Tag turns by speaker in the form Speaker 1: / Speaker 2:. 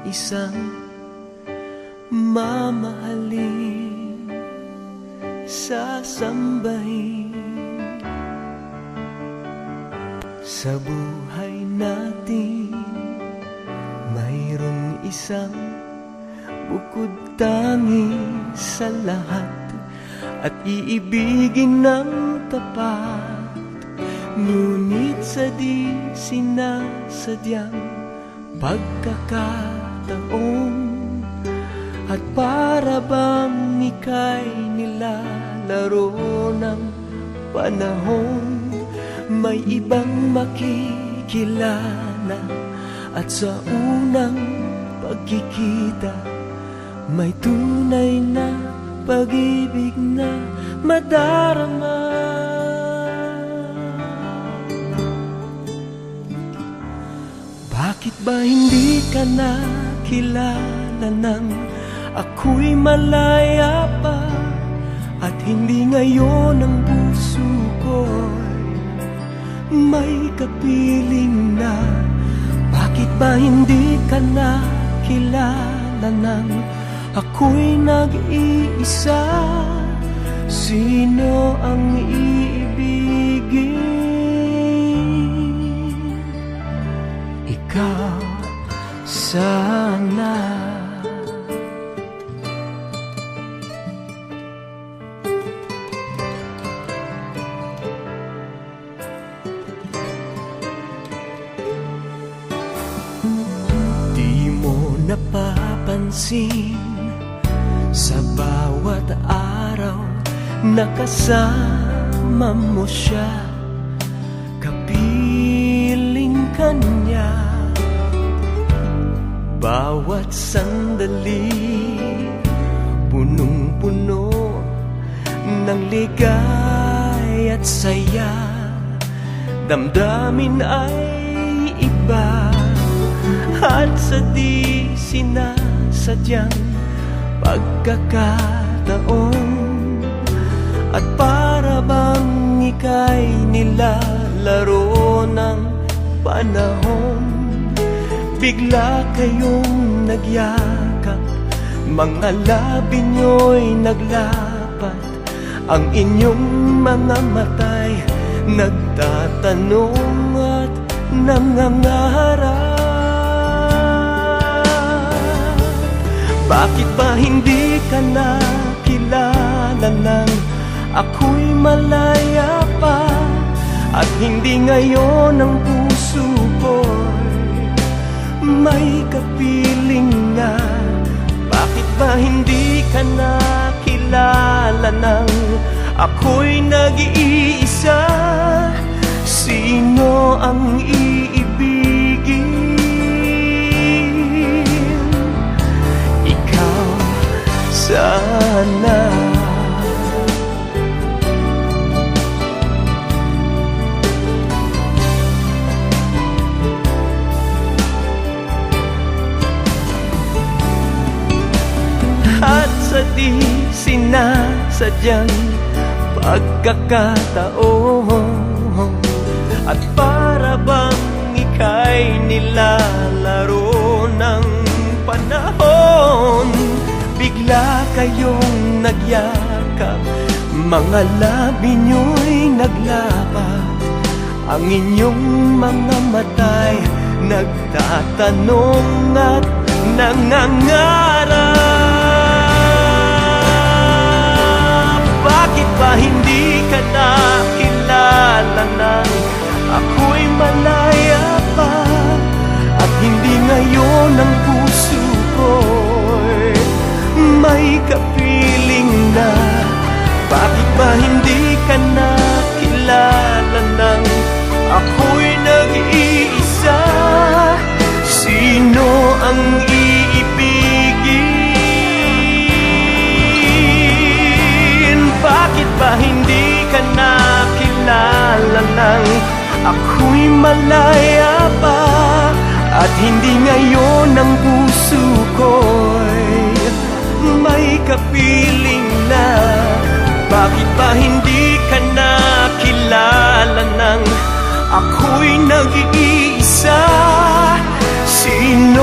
Speaker 1: isang mamahalin, sasambahin. Sa buhay natin mayroong isang bukod tangi sa lahat, at iibigin ng tapat. Ngunit sa di sinasadyang pagkakataon, at para bang ika'y nilalaro ng panahon, may ibang makikilala, at sa unang pagkikita may tunay na pag-ibig na madarama. Bakit ba hindi ka nakilala nang ako'y malaya pa, at hindi ngayon ang puso ko'y may kapiling na? Bakit ba hindi ka nakilala nang ako'y nag-iisa? Sino ang iibigin? Ikaw sana. Di mo napapansin sa bawat araw na kasama mo siya, kapiling ka niya. Bawat sandali punong-puno ng ligay at saya, damdamin ay iba, at sa di sinasadyang pagkakataon, at para bang ika'y nilalaro ng panahon, bigla kayong nagyakap, mga labi nyo'y naglapat, ang inyong mga mata'y nagtatanong at nangangarap. Bakit ba hindi ka nakilala nang ako'y malaya pa, at hindi ngayon ang puso ko'y may kapiling na? Bakit ba hindi ka nakilala nang ako'y nag-iisa? Sino ang iibigin? Ikaw sana. At sa di sinasadyang pagkakataon, at para bang ika'y nilalaro ng panahon, bigla kayong nagyakap, mga labi nyo'y naglapat, ang inyong mga mata'y nagtatanong at nangangarap. Bakit ba hindi ka nakilala nang ako'y malaya pa, at hindi ngayon ang puso ko'y may kapiling na? Bakit ba hindi ka nakilala nang ako'y nag-iisa? Sino ang iibigin? Bakit ba hindi ka nakilala nang ako'y malaya pa, at hindi ngayon ang puso ko'y may kapiling na? Bakit ba hindi ka nakilala nang ako'y nag-iisa? Sino